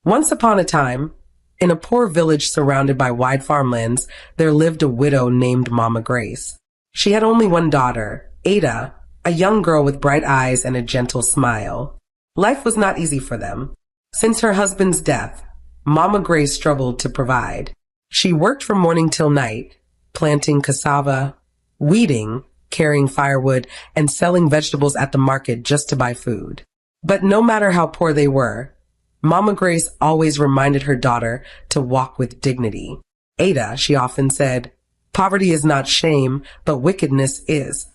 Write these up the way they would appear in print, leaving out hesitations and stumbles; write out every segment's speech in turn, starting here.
Once upon a time, in a poor village surrounded by wide farmlands, there lived a widow named Mama Grace. She had only one daughter, Ada, a young girl with bright eyes and a gentle smile. Life was not easy for them. Since her husband's death, Mama Grace struggled to provide. She worked from morning till night, planting cassava, weeding, carrying firewood, and selling vegetables at the market just to buy food. But no matter how poor they were, Mama Grace always reminded her daughter to walk with dignity. Ada, she often said, "Poverty is not shame, but wickedness is."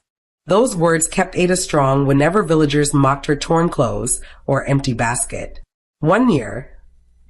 Those words kept Ada strong whenever villagers mocked her torn clothes or empty basket. One year,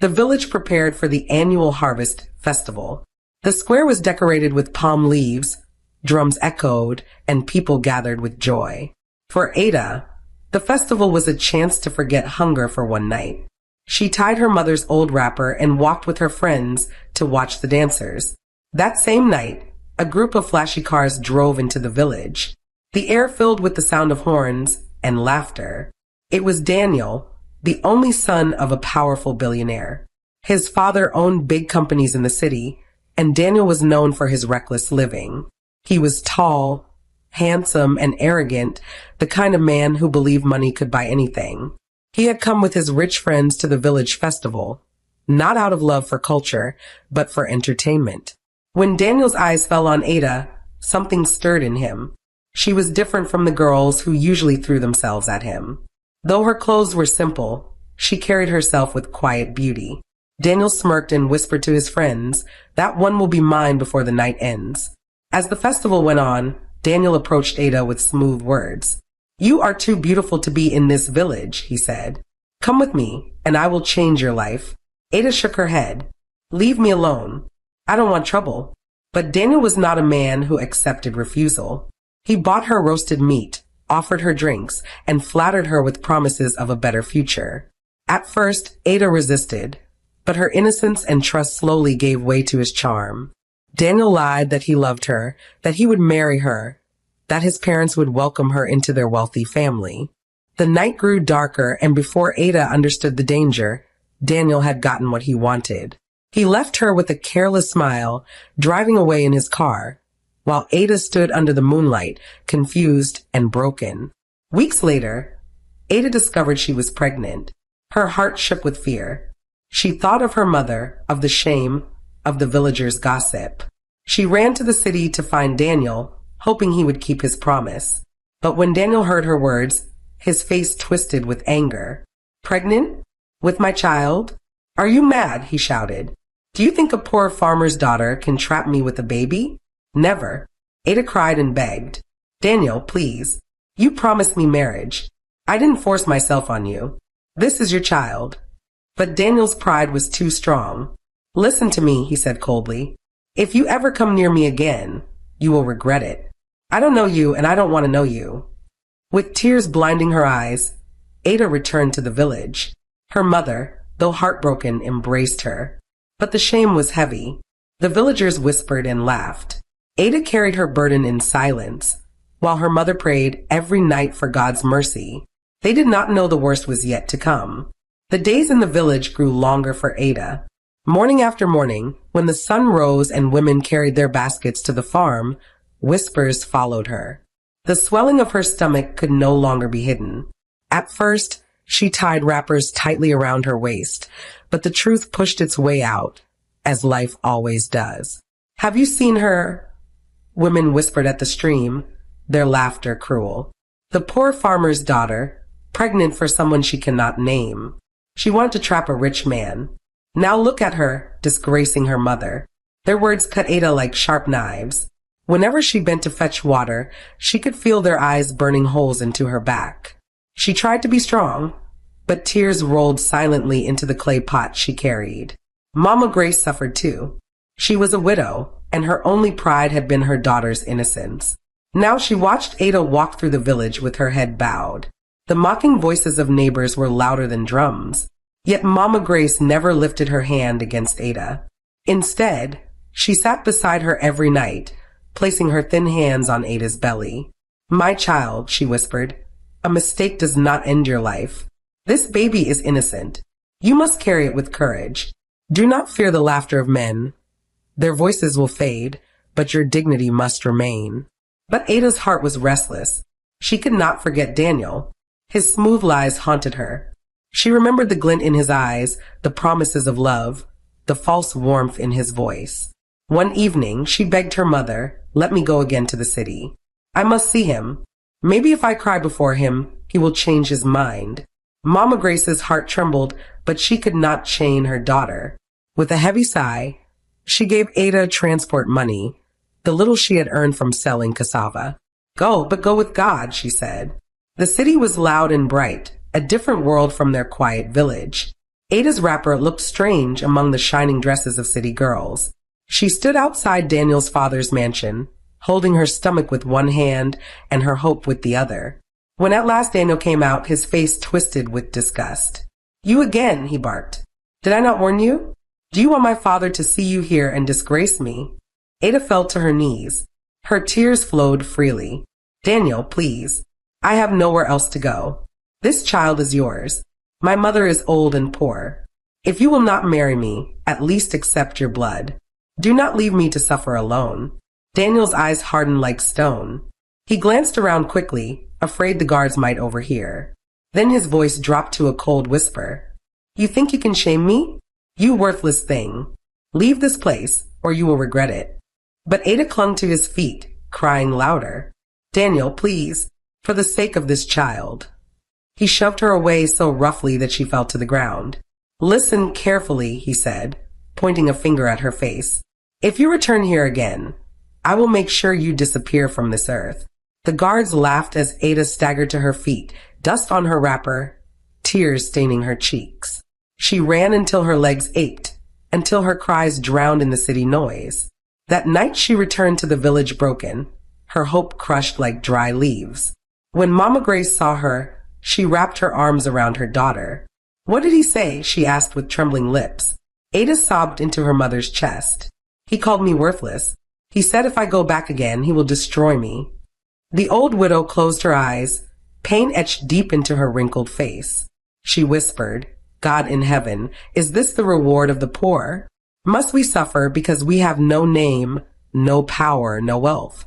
the village prepared for the annual harvest festival. The square was decorated with palm leaves, drums echoed, and people gathered with joy. For Ada, the festival was a chance to forget hunger for one night. She tied her mother's old wrapper and walked with her friends to watch the dancers. That same night, a group of flashy cars drove into the village. The air filled with the sound of horns and laughter. It was Daniel, the only son of a powerful billionaire. His father owned big companies in the city, and Daniel was known for his reckless living. He was tall, handsome, and arrogant, the kind of man who believed money could buy anything. He had come with his rich friends to the village festival, not out of love for culture, but for entertainment. When Daniel's eyes fell on Ada, something stirred in him. She was different from the girls who usually threw themselves at him. Though her clothes were simple, she carried herself with quiet beauty. Daniel smirked and whispered to his friends, "That one will be mine before the night ends." As the festival went on, Daniel approached Ada with smooth words. "You are too beautiful to be in this village," he said. "Come with me, and I will change your life." Ada shook her head. "Leave me alone. I don't want trouble." But Daniel was not a man who accepted refusal. He bought her roasted meat, offered her drinks, and flattered her with promises of a better future. At first, Ada resisted, but her innocence and trust slowly gave way to his charm. Daniel lied that he loved her, that he would marry her, that his parents would welcome her into their wealthy family. The night grew darker, and before Ada understood the danger, Daniel had gotten what he wanted. He left her with a careless smile, driving away in his car, while Ada stood under the moonlight, confused and broken. Weeks later, Ada discovered she was pregnant. Her heart shook with fear. She thought of her mother, of the shame, of the villagers' gossip. She ran to the city to find Daniel, hoping he would keep his promise. But when Daniel heard her words, his face twisted with anger. "Pregnant? With my child? Are you mad?" he shouted. "Do you think a poor farmer's daughter can trap me with a baby? Never." Ada cried and begged. "Daniel, please. You promised me marriage. I didn't force myself on you. This is your child." But Daniel's pride was too strong. "Listen to me," he said coldly. "If you ever come near me again, you will regret it. I don't know you, and I don't want to know you." With tears blinding her eyes, Ada returned to the village. Her mother, though heartbroken, embraced her. But the shame was heavy. The villagers whispered and laughed. Ada carried her burden in silence, while her mother prayed every night for God's mercy. They did not know the worst was yet to come. The days in the village grew longer for Ada. Morning after morning, when the sun rose and women carried their baskets to the farm, whispers followed her. The swelling of her stomach could no longer be hidden. At first, she tied wrappers tightly around her waist, but the truth pushed its way out, as life always does. "Have you seen her?" Women whispered at the stream, their laughter cruel. The poor farmer's daughter, pregnant for someone she cannot name. She wanted to trap a rich man. Now look at her, disgracing her mother. Their words cut Ada like sharp knives. Whenever she bent to fetch water, she could feel their eyes burning holes into her back. She tried to be strong, but tears rolled silently into the clay pot she carried. Mama Grace suffered too. She was a widow, and her only pride had been her daughter's innocence. Now she watched Ada walk through the village with her head bowed. The mocking voices of neighbors were louder than drums. Yet Mama Grace never lifted her hand against Ada. Instead, she sat beside her every night, placing her thin hands on Ada's belly. "My child," she whispered, "a mistake does not end your life. This baby is innocent. You must carry it with courage. Do not fear the laughter of men. Their voices will fade, but your dignity must remain. But Ada's heart was restless. She could not forget Daniel. His smooth lies haunted her. She remembered the glint in his eyes, the promises of love, the false warmth in his voice. One evening, she begged her mother, "Let me go again to the city. I must see him. Maybe if I cry before him, he will change his mind." Mama Grace's heart trembled, but she could not chain her daughter. With a heavy sigh, she gave Ada transport money, the little she had earned from selling cassava. "Go, but go with God," she said. The city was loud and bright, a different world from their quiet village. Ada's wrapper looked strange among the shining dresses of city girls. She stood outside Daniel's father's mansion, holding her stomach with one hand and her hope with the other. When at last Daniel came out, his face twisted with disgust. "You again," he barked. "Did I not warn you? Do you want my father to see you here and disgrace me?" Ada fell to her knees. Her tears flowed freely. "Daniel, please. I have nowhere else to go. This child is yours. My mother is old and poor. If you will not marry me, at least accept your blood. Do not leave me to suffer alone." Daniel's eyes hardened like stone. He glanced around quickly, afraid the guards might overhear. Then his voice dropped to a cold whisper. "You think you can shame me? You worthless thing. Leave this place, or you will regret it." But Ada clung to his feet, crying louder. "Daniel, please, for the sake of this child." He shoved her away so roughly that she fell to the ground. "Listen carefully," he said, pointing a finger at her face. "If you return here again, I will make sure you disappear from this earth." The guards laughed as Ada staggered to her feet, dust on her wrapper, tears staining her cheeks. She ran until her legs ached, until her cries drowned in the city noise. That night she returned to the village broken, her hope crushed like dry leaves. When Mama Grace saw her, she wrapped her arms around her daughter. "What did he say?" she asked with trembling lips. Ada sobbed into her mother's chest. "He called me worthless. He said if I go back again, he will destroy me." The old widow closed her eyes, pain etched deep into her wrinkled face. She whispered, "God in heaven, is this the reward of the poor? Must we suffer because we have no name, no power, no wealth?"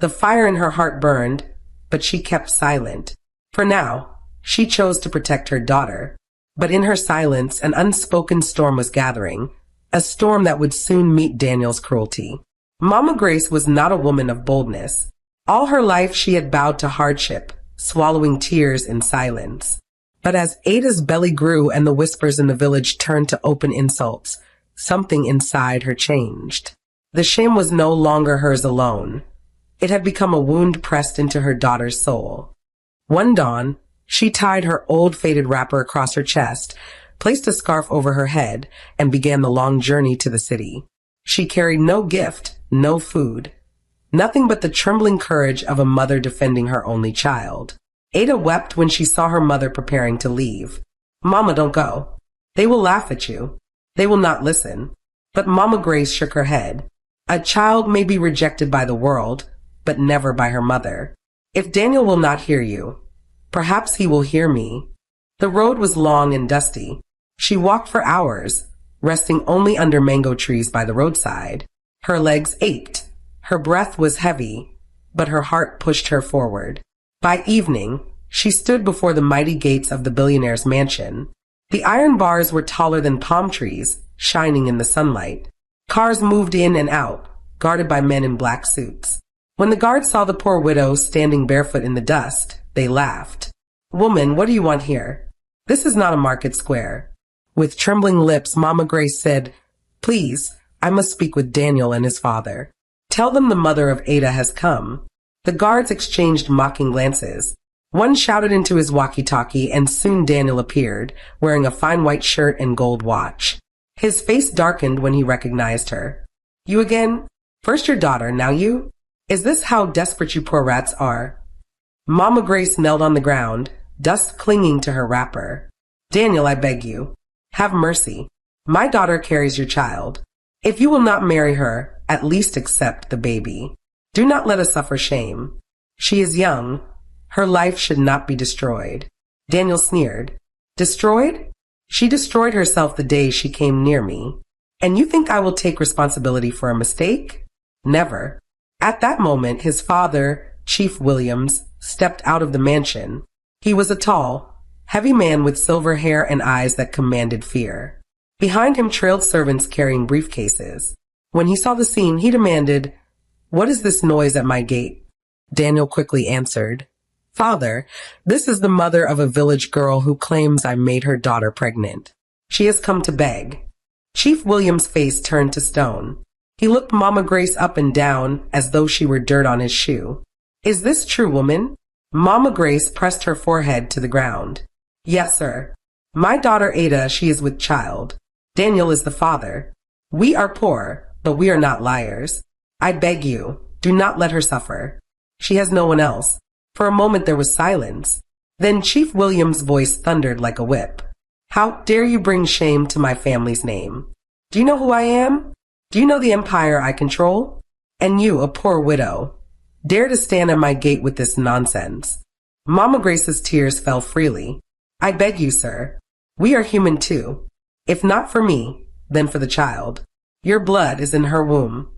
The fire in her heart burned, but she kept silent. For now, she chose to protect her daughter. But in her silence, an unspoken storm was gathering, a storm that would soon meet Daniel's cruelty. Mama Grace was not a woman of boldness. All her life she had bowed to hardship, swallowing tears in silence. But as Ada's belly grew and the whispers in the village turned to open insults, something inside her changed. The shame was no longer hers alone. It had become a wound pressed into her daughter's soul. One dawn, she tied her old faded wrapper across her chest, placed a scarf over her head, and began the long journey to the city. She carried no gift, no food, nothing but the trembling courage of a mother defending her only child. Ada wept when she saw her mother preparing to leave. "Mama, don't go. They will laugh at you. They will not listen." But Mama Grace shook her head. "A child may be rejected by the world, but never by her mother. If Daniel will not hear you, perhaps he will hear me." The road was long and dusty. She walked for hours, resting only under mango trees by the roadside. Her legs ached. Her breath was heavy, but her heart pushed her forward. By evening, she stood before the mighty gates of the billionaire's mansion. The iron bars were taller than palm trees, shining in the sunlight. Cars moved in and out, guarded by men in black suits. When the guards saw the poor widow standing barefoot in the dust, they laughed. "Woman, what do you want here? This is not a market square." With trembling lips, Mama Grace said, "Please, I must speak with Daniel and his father. Tell them the mother of Ada has come." The guards exchanged mocking glances. One shouted into his walkie-talkie, and soon Daniel appeared, wearing a fine white shirt and gold watch. His face darkened when he recognized her. "You again? First your daughter, now you? Is this how desperate you poor rats are?" Mama Grace knelt on the ground, dust clinging to her wrapper. "Daniel, I beg you, have mercy. My daughter carries your child. If you will not marry her, at least accept the baby. Do not let us suffer shame. She is young. Her life should not be destroyed." Daniel sneered. "Destroyed? She destroyed herself the day she came near me. And you think I will take responsibility for a mistake? Never. At that moment, his father, Chief Williams, stepped out of the mansion. He was a tall, heavy man with silver hair and eyes that commanded fear. Behind him trailed servants carrying briefcases. When he saw the scene, he demanded, "What is this noise at my gate?" Daniel quickly answered, "Father, this is the mother of a village girl who claims I made her daughter pregnant. She has come to beg." Chief William's face turned to stone. He looked Mama Grace up and down as though she were dirt on his shoe. "Is this true, woman?" Mama Grace pressed her forehead to the ground. "Yes, sir. My daughter Ada, she is with child. Daniel is the father. We are poor, but we are not liars. I beg you, do not let her suffer. She has no one else." For a moment there was silence. Then Chief William's voice thundered like a whip. "How dare you bring shame to my family's name? Do you know who I am? Do you know the empire I control? And you, a poor widow, dare to stand at my gate with this nonsense?" Mama Grace's tears fell freely. "I beg you, sir. We are human too. If not for me, then for the child. Your blood is in her womb."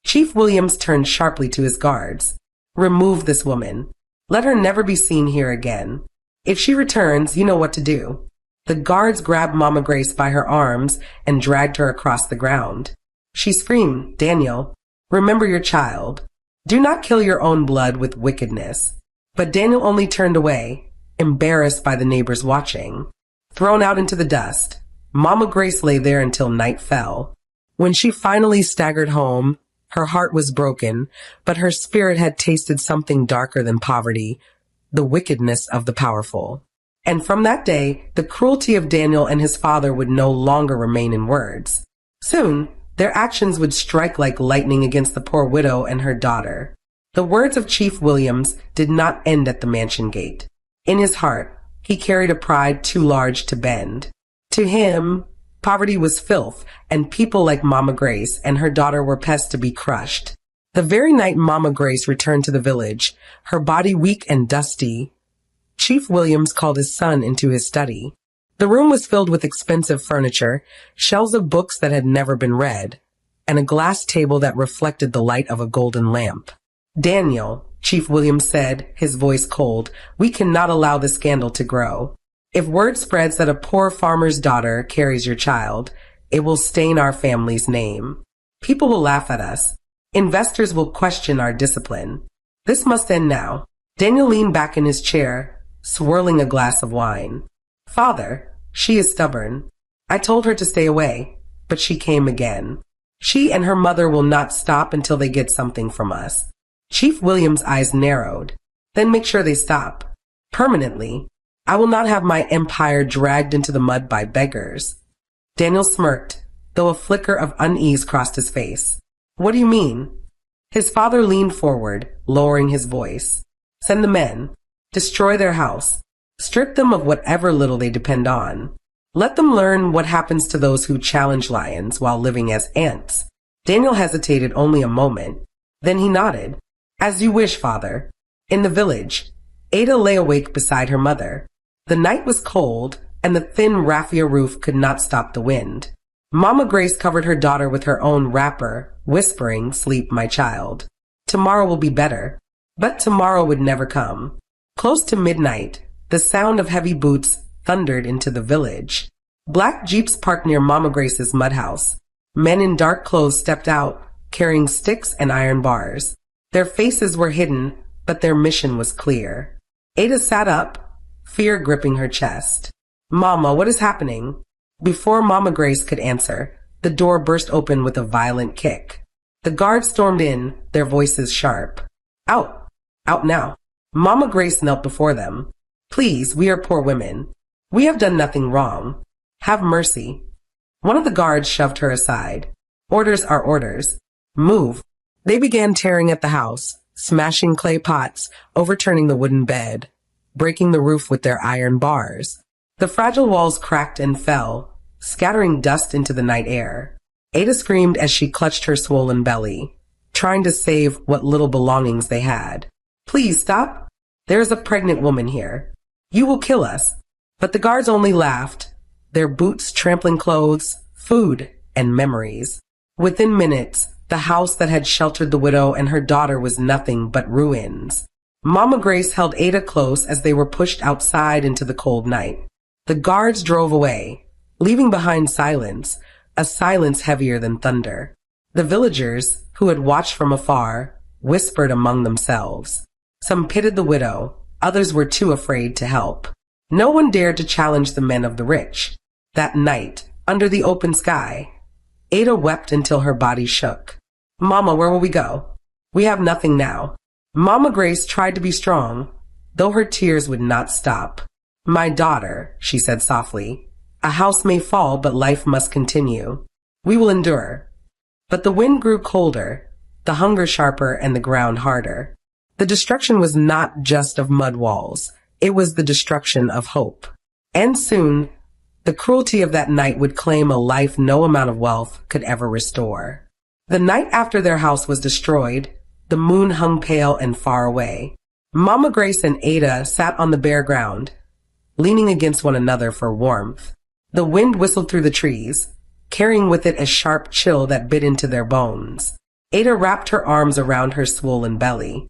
Chief Williams turned sharply to his guards. "Remove this woman. Let her never be seen here again. If she returns, you know what to do." The guards grabbed Mama Grace by her arms and dragged her across the ground. She screamed, "Daniel, remember your child. Do not kill your own blood with wickedness." But Daniel only turned away, embarrassed by the neighbors watching. Thrown out into the dust, Mama Grace lay there until night fell. When she finally staggered home, her heart was broken, but her spirit had tasted something darker than poverty, the wickedness of the powerful. And from that day, the cruelty of Daniel and his father would no longer remain in words. Soon, their actions would strike like lightning against the poor widow and her daughter. The words of Chief Williams did not end at the mansion gate. In his heart, he carried a pride too large to bend. To him, poverty was filth, and people like Mama Grace and her daughter were pests to be crushed. The very night Mama Grace returned to the village, her body weak and dusty, Chief Williams called his son into his study. The room was filled with expensive furniture, shelves of books that had never been read, and a glass table that reflected the light of a golden lamp. "Daniel," Chief Williams said, his voice cold, "we cannot allow the scandal to grow. If word spreads that a poor farmer's daughter carries your child, it will stain our family's name. People will laugh at us. Investors will question our discipline. This must end now." Daniel leaned back in his chair, swirling a glass of wine. "Father, she is stubborn. I told her to stay away, but she came again. She and her mother will not stop until they get something from us." Chief Williams' eyes narrowed. "Then make sure they stop. Permanently. I will not have my empire dragged into the mud by beggars." Daniel smirked, though a flicker of unease crossed his face. "What do you mean?" His father leaned forward, lowering his voice. "Send the men. Destroy their house. Strip them of whatever little they depend on. Let them learn what happens to those who challenge lions while living as ants." Daniel hesitated only a moment. Then he nodded. "As you wish, father." In the village, Ada lay awake beside her mother. The night was cold, and the thin raffia roof could not stop the wind. Mama Grace covered her daughter with her own wrapper, whispering, "Sleep, my child. Tomorrow will be better." But tomorrow would never come. Close to midnight, the sound of heavy boots thundered into the village. Black jeeps parked near Mama Grace's mud house. Men in dark clothes stepped out, carrying sticks and iron bars. Their faces were hidden, but their mission was clear. Ada sat up, fear gripping her chest. "Mama, what is happening?" Before Mama Grace could answer, the door burst open with a violent kick. The guards stormed in, their voices sharp. "Out! Out now!" Mama Grace knelt before them. "Please, we are poor women. We have done nothing wrong. Have mercy." One of the guards shoved her aside. "Orders are orders. Move." They began tearing at the house, smashing clay pots, overturning the wooden bed, breaking the roof with their iron bars. The fragile walls cracked and fell, scattering dust into the night air. Ada screamed as she clutched her swollen belly, trying to save what little belongings they had. "Please stop. There is a pregnant woman here. You will kill us." But the guards only laughed. their boots trampling clothes, food, and memories. Within minutes, the house that had sheltered the widow and her daughter was nothing but ruins. Mama Grace held Ada close as they were pushed outside into the cold night. The guards drove away, leaving behind silence, a silence heavier than thunder. The villagers, who had watched from afar, whispered among themselves. Some pitied the widow, others were too afraid to help. No one dared to challenge the men of the rich. That night, under the open sky, Ada wept until her body shook. "Mama, where will we go? We have nothing now." Mama Grace tried to be strong, though her tears would not stop. "My daughter," she said softly, "a house may fall, but life must continue. We will endure." But the wind grew colder, the hunger sharper, and the ground harder. The destruction was not just of mud walls. It was the destruction of hope. And soon, the cruelty of that night would claim a life no amount of wealth could ever restore. The night after their house was destroyed, the moon hung pale and far away. Mama Grace and Ada sat on the bare ground, leaning against one another for warmth. The wind whistled through the trees, carrying with it a sharp chill that bit into their bones. Ada wrapped her arms around her swollen belly.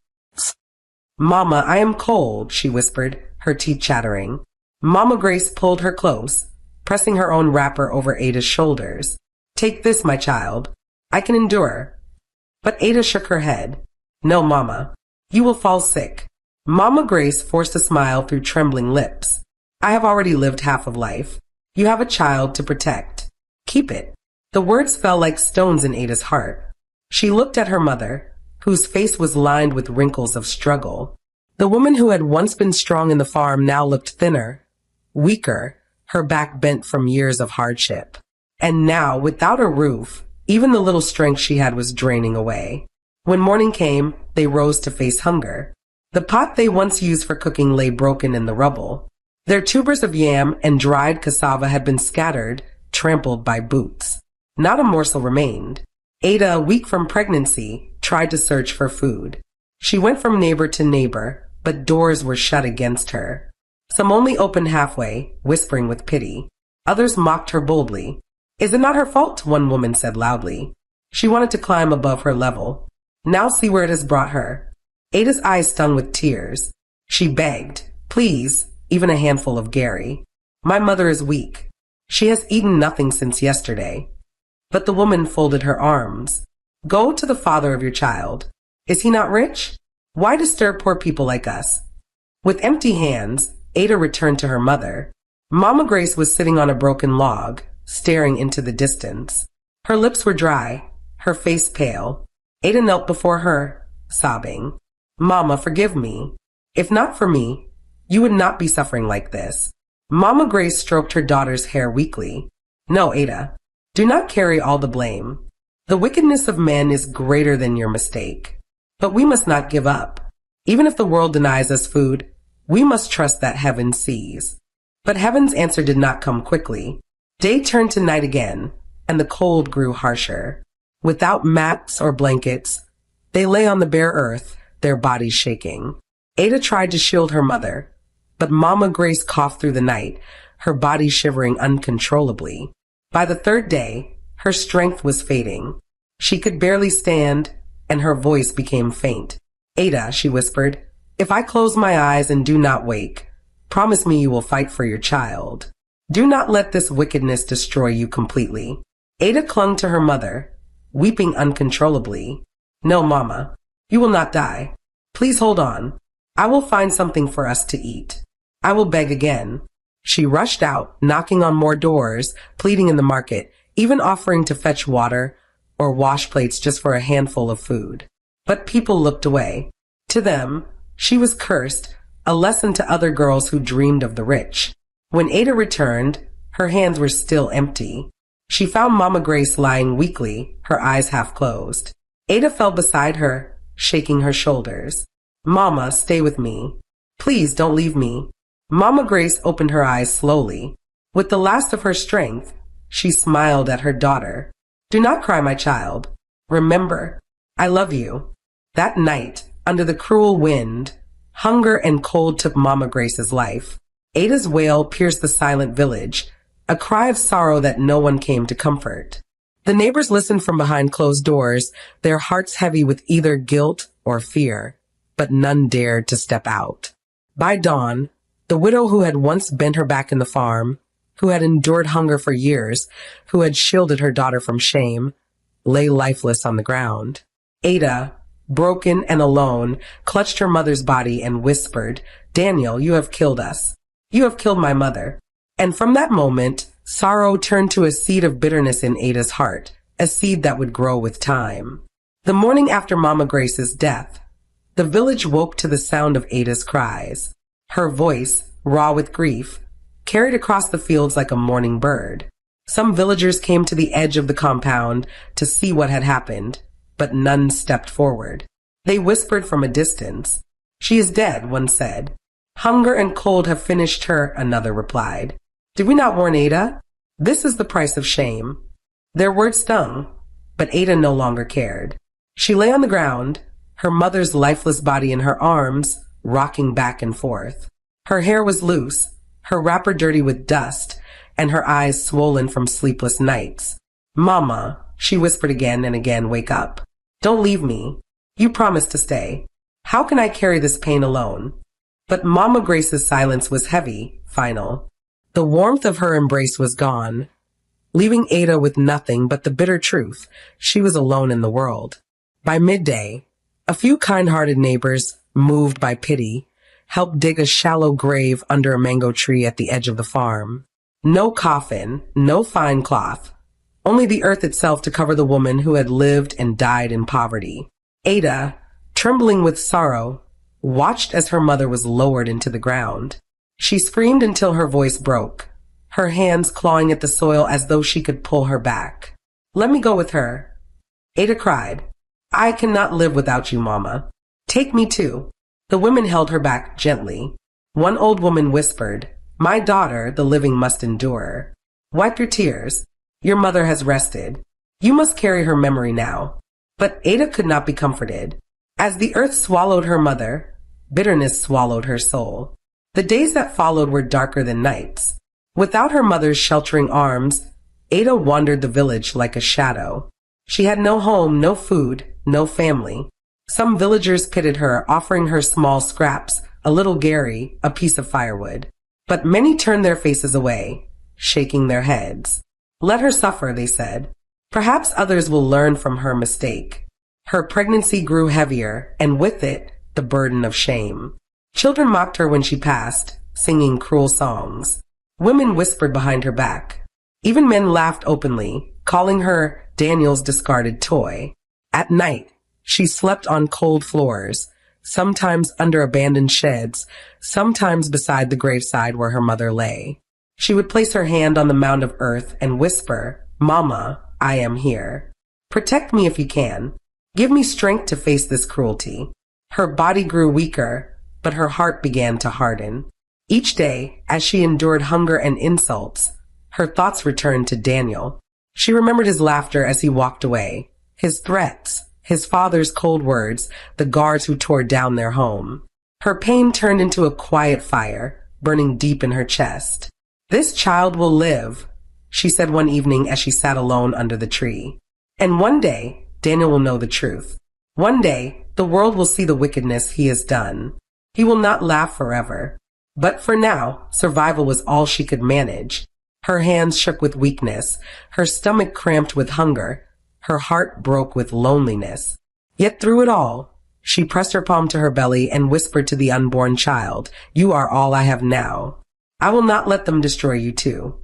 "Mama, I am cold," she whispered, her teeth chattering. Mama Grace pulled her close, pressing her own wrapper over Ada's shoulders. "Take this, my child. I can endure." But Ada shook her head. "No, Mama. You will fall sick." Mama Grace forced a smile through trembling lips. "I have already lived half of life. You have a child to protect. Keep it." The words fell like stones in Ada's heart. She looked at her mother, whose face was lined with wrinkles of struggle. The woman who had once been strong in the farm now looked thinner, weaker, her back bent from years of hardship. And now, without a roof, even the little strength she had was draining away. When morning came, they rose to face hunger. The pot they once used for cooking lay broken in the rubble. Their tubers of yam and dried cassava had been scattered, trampled by boots. Not a morsel remained. Ada, weak from pregnancy, tried to search for food. She went from neighbor to neighbor, but doors were shut against her. Some only opened halfway, whispering with pity. Others mocked her boldly. "Is it not her fault?" one woman said loudly. She wanted to climb above her level. "Now see where it has brought her." Ada's eyes stung with tears. She begged, "Please, even a handful of Gary. My mother is weak. She has eaten nothing since yesterday." But the woman folded her arms. "Go to the father of your child. Is he not rich? Why disturb poor people like us?" With empty hands, Ada returned to her mother. Mama Grace was sitting on a broken log, staring into the distance. Her lips were dry, her face pale. Ada knelt before her, sobbing. "Mama, forgive me. If not for me, you would not be suffering like this." Mama Grace stroked her daughter's hair weakly. "No, Ada. Do not carry all the blame. The wickedness of men is greater than your mistake. But we must not give up. Even if the world denies us food, we must trust that heaven sees." But heaven's answer did not come quickly. Day turned to night again, and the cold grew harsher. Without mats or blankets, they lay on the bare earth, their bodies shaking. Ada tried to shield her mother, but Mama Grace coughed through the night, her body shivering uncontrollably. By the third day, her strength was fading. She could barely stand, and her voice became faint. "Ada," she whispered, "if I close my eyes and do not wake, promise me you will fight for your child. Do not let this wickedness destroy you completely." Ada clung to her mother, weeping uncontrollably. "No, Mama, you will not die. Please hold on. I will find something for us to eat. I will beg again." She rushed out, knocking on more doors, pleading in the market, even offering to fetch water or wash plates just for a handful of food. But people looked away. To them, she was cursed, a lesson to other girls who dreamed of the rich. When Ada returned, her hands were still empty. She found Mama Grace lying weakly, her eyes half closed. Ada fell beside her, shaking her shoulders. "Mama, stay with me. Please don't leave me." Mama Grace opened her eyes slowly. With the last of her strength, she smiled at her daughter. "Do not cry, my child. Remember, I love you." That night, under the cruel wind, hunger and cold took Mama Grace's life. Ada's wail pierced the silent village, a cry of sorrow that no one came to comfort. The neighbors listened from behind closed doors, their hearts heavy with either guilt or fear, but none dared to step out. By dawn, the widow who had once bent her back in the farm, who had endured hunger for years, who had shielded her daughter from shame, lay lifeless on the ground. Ada, broken and alone, clutched her mother's body and whispered, "Daniel, you have killed us. You have killed my mother." And from that moment, sorrow turned to a seed of bitterness in Ada's heart, a seed that would grow with time. The morning after Mama Grace's death, the village woke to the sound of Ada's cries. Her voice, raw with grief, carried across the fields like a mourning bird. Some villagers came to the edge of the compound to see what had happened, but none stepped forward. They whispered from a distance. "She is dead," one said. "Hunger and cold have finished her," another replied. "Did we not warn Ada? This is the price of shame." Their words stung, but Ada no longer cared. She lay on the ground, her mother's lifeless body in her arms, rocking back and forth. Her hair was loose, her wrapper dirty with dust, and her eyes swollen from sleepless nights. "Mama," she whispered again and again, "wake up. Don't leave me. You promised to stay. How can I carry this pain alone?" But Mama Grace's silence was heavy, final. The warmth of her embrace was gone, leaving Ada with nothing but the bitter truth. She was alone in the world. By midday, a few kind-hearted neighbors, moved by pity, helped dig a shallow grave under a mango tree at the edge of the farm. No coffin, no fine cloth, only the earth itself to cover the woman who had lived and died in poverty. Ada, trembling with sorrow, watched as her mother was lowered into the ground. She screamed until her voice broke, her hands clawing at the soil as though she could pull her back. "Let me go with her." Ada cried, "I cannot live without you, Mama. Take me too." The women held her back gently. One old woman whispered, "My daughter, the living must endure. Wipe your tears. Your mother has rested. You must carry her memory now." But Ada could not be comforted. As the earth swallowed her mother, bitterness swallowed her soul. The days that followed were darker than nights. Without her mother's sheltering arms, Ada wandered the village like a shadow. She had no home, no food, no family. Some villagers pitied her, offering her small scraps, a little Gary, a piece of firewood. But many turned their faces away, shaking their heads. "Let her suffer," they said. "Perhaps others will learn from her mistake." Her pregnancy grew heavier, and with it, the burden of shame. Children mocked her when she passed, singing cruel songs. Women whispered behind her back. Even men laughed openly, calling her Daniel's discarded toy. At night, she slept on cold floors, sometimes under abandoned sheds, sometimes beside the graveside where her mother lay. She would place her hand on the mound of earth and whisper, "Mama, I am here. Protect me if you can. Give me strength to face this cruelty." Her body grew weaker, but her heart began to harden. Each day, as she endured hunger and insults, her thoughts returned to Daniel. She remembered his laughter as he walked away, his threats, his father's cold words, the guards who tore down their home. Her pain turned into a quiet fire, burning deep in her chest. "This child will live," she said one evening as she sat alone under the tree. "And one day, Daniel will know the truth. One day, the world will see the wickedness he has done. He will not laugh forever." But for now, survival was all she could manage. Her hands shook with weakness, her stomach cramped with hunger, her heart broke with loneliness. Yet through it all, she pressed her palm to her belly and whispered to the unborn child, "You are all I have now. I will not let them destroy you too."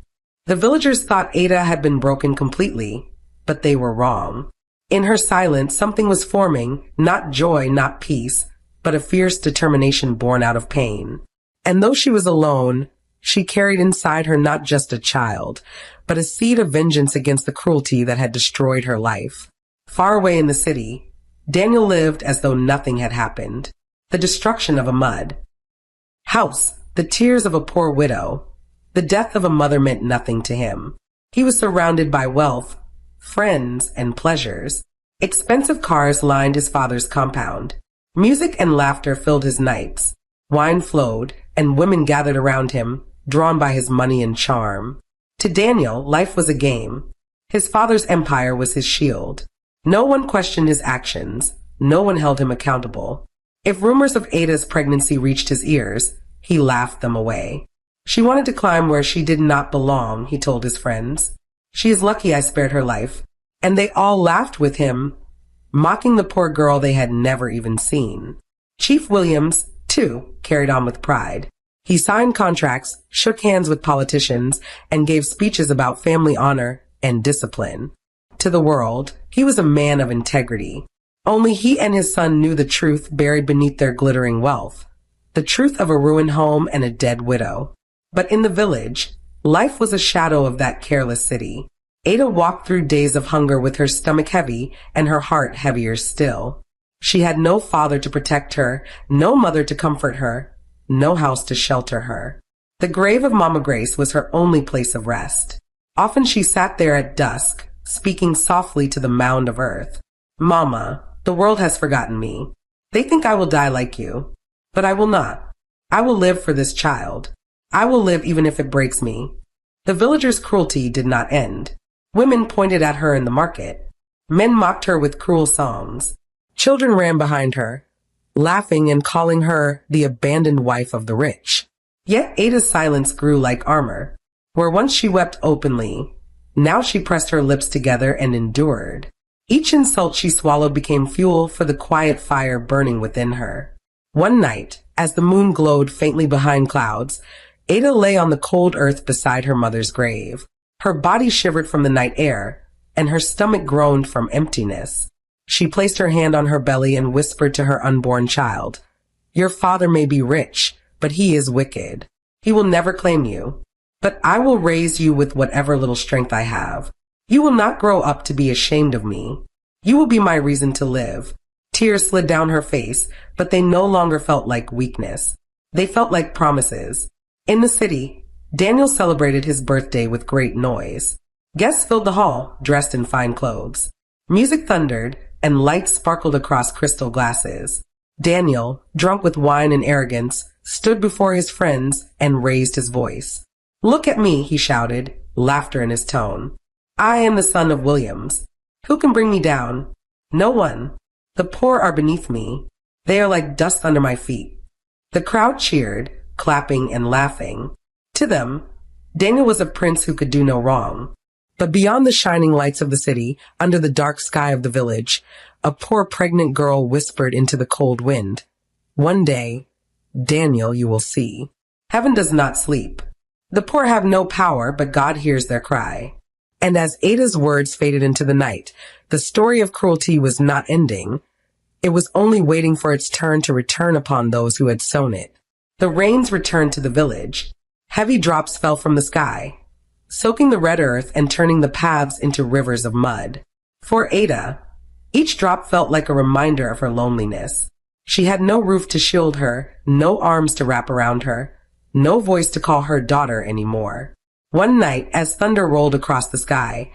The villagers thought Ada had been broken completely, but they were wrong. In her silence, something was forming, not joy, not peace, but a fierce determination born out of pain. And though she was alone, she carried inside her not just a child, but a seed of vengeance against the cruelty that had destroyed her life. Far away in the city, Daniel lived as though nothing had happened. The destruction of a mud house, the tears of a poor widow, the death of a mother meant nothing to him. He was surrounded by wealth, friends, and pleasures. Expensive cars lined his father's compound. Music and laughter filled his nights. Wine flowed, and women gathered around him, drawn by his money and charm. To Daniel, life was a game. His father's empire was his shield. No one questioned his actions. No one held him accountable. If rumors of Ada's pregnancy reached his ears, he laughed them away. She wanted to climb where she did not belong, he told his friends. She is lucky I spared her life. And they all laughed with him, mocking the poor girl they had never even seen. Chief Williams, too, carried on with pride. He signed contracts, shook hands with politicians, and gave speeches about family honor and discipline. To the world, he was a man of integrity. Only he and his son knew the truth buried beneath their glittering wealth. The truth of a ruined home and a dead widow. But in the village, life was a shadow of that careless city. Ada walked through days of hunger with her stomach heavy and her heart heavier still. She had no father to protect her, no mother to comfort her, no house to shelter her. The grave of Mama Grace was her only place of rest. Often she sat there at dusk, speaking softly to the mound of earth. Mama, the world has forgotten me. They think I will die like you. But I will not. I will live for this child. I will live even if it breaks me. The villagers' cruelty did not end. Women pointed at her in the market. Men mocked her with cruel songs. Children ran behind her, laughing and calling her the abandoned wife of the rich. Yet Ada's silence grew like armor. Where once she wept openly, now she pressed her lips together and endured. Each insult she swallowed became fuel for the quiet fire burning within her. One night, as the moon glowed faintly behind clouds, Ada lay on the cold earth beside her mother's grave. Her body shivered from the night air, and her stomach groaned from emptiness. She placed her hand on her belly and whispered to her unborn child, "Your father may be rich, but he is wicked. He will never claim you. But I will raise you with whatever little strength I have. You will not grow up to be ashamed of me. You will be my reason to live." Tears slid down her face, but they no longer felt like weakness. They felt like promises. In the city, Daniel celebrated his birthday with great noise. Guests filled the hall, dressed in fine clothes. Music thundered, and lights sparkled across crystal glasses. Daniel, drunk with wine and arrogance, stood before his friends and raised his voice. "Look at me," he shouted, laughter in his tone. "I am the son of Williams. Who can bring me down? No one. The poor are beneath me. They are like dust under my feet." The crowd cheered, clapping and laughing. To them, Daniel was a prince who could do no wrong. But beyond the shining lights of the city, under the dark sky of the village, a poor pregnant girl whispered into the cold wind, "One day, Daniel, you will see. Heaven does not sleep. The poor have no power, but God hears their cry." And as Ada's words faded into the night, the story of cruelty was not ending. It was only waiting for its turn to return upon those who had sown it. The rains returned to the village. Heavy drops fell from the sky, soaking the red earth and turning the paths into rivers of mud. For Ada, each drop felt like a reminder of her loneliness. She had no roof to shield her, no arms to wrap around her, no voice to call her daughter anymore. One night, as thunder rolled across the sky,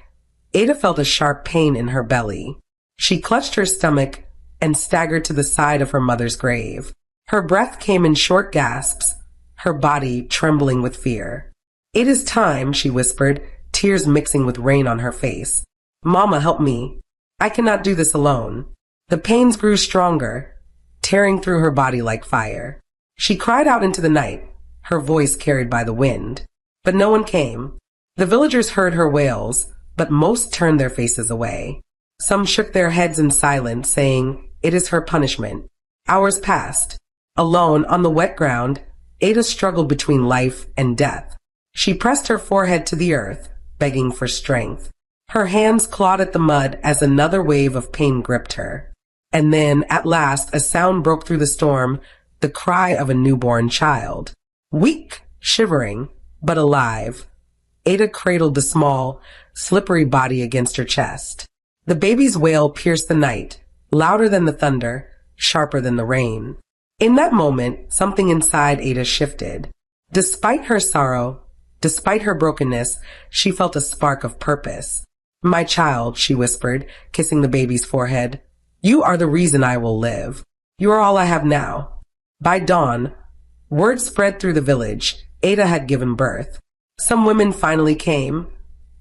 Ada felt a sharp pain in her belly. She clutched her stomach and staggered to the side of her mother's grave. Her breath came in short gasps, her body trembling with fear. "It is time," she whispered, tears mixing with rain on her face. "Mama, help me. I cannot do this alone." The pains grew stronger, tearing through her body like fire. She cried out into the night, her voice carried by the wind. But no one came. The villagers heard her wails, but most turned their faces away. Some shook their heads in silence, saying, "It is her punishment." Hours passed. Alone, on the wet ground, Ada struggled between life and death. She pressed her forehead to the earth, begging for strength. Her hands clawed at the mud as another wave of pain gripped her. And then, at last, a sound broke through the storm, the cry of a newborn child. Weak, shivering, but alive, Ada cradled the small, slippery body against her chest. The baby's wail pierced the night, louder than the thunder, sharper than the rain. In that moment, something inside Ada shifted. Despite her sorrow, despite her brokenness, she felt a spark of purpose. "My child," she whispered, kissing the baby's forehead, "you are the reason I will live. You are all I have now." By dawn, word spread through the village. Ada had given birth. Some women finally came,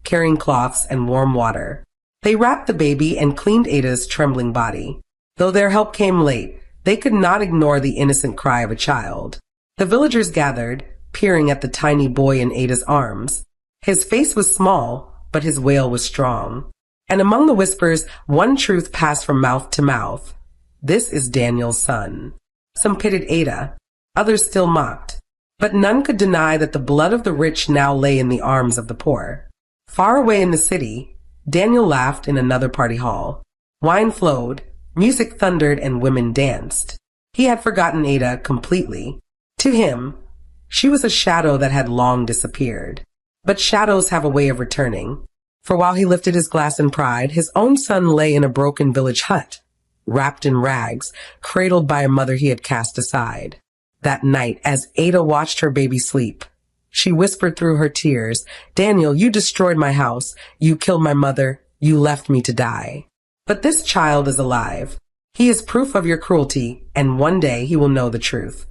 carrying cloths and warm water. They wrapped the baby and cleaned Ada's trembling body. Though their help came late, they could not ignore the innocent cry of a child. The villagers gathered, peering at the tiny boy in Ada's arms. His face was small, but his wail was strong. And among the whispers, one truth passed from mouth to mouth. This is Daniel's son. Some pitied Ada. Others still mocked. But none could deny that the blood of the rich now lay in the arms of the poor. Far away in the city, Daniel laughed in another party hall. Wine flowed, music thundered, and women danced. He had forgotten Ada completely. To him, she was a shadow that had long disappeared. But shadows have a way of returning. For while he lifted his glass in pride, his own son lay in a broken village hut, wrapped in rags, cradled by a mother he had cast aside. That night, as Ada watched her baby sleep, she whispered through her tears, "Daniel, you destroyed my house. You killed my mother. You left me to die. But this child is alive. He is proof of your cruelty, and one day he will know the truth."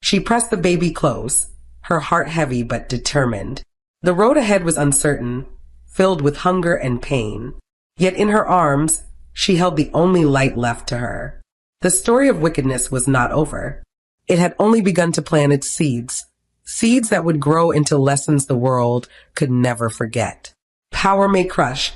She pressed the baby close, her heart heavy but determined. The road ahead was uncertain, filled with hunger and pain. Yet in her arms, she held the only light left to her. The story of wickedness was not over. It had only begun to plant its seeds, seeds that would grow into lessons the world could never forget. Power may crush,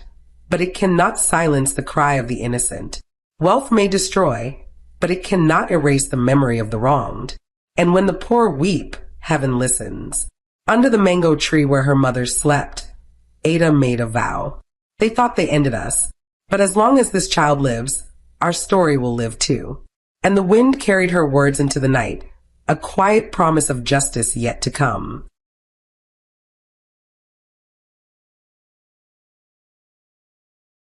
but it cannot silence the cry of the innocent. Wealth may destroy, but it cannot erase the memory of the wronged. And when the poor weep, heaven listens. Under the mango tree where her mother slept, Ada made a vow. They thought they ended us, but as long as this child lives, our story will live too. And the wind carried her words into the night, a quiet promise of justice yet to come.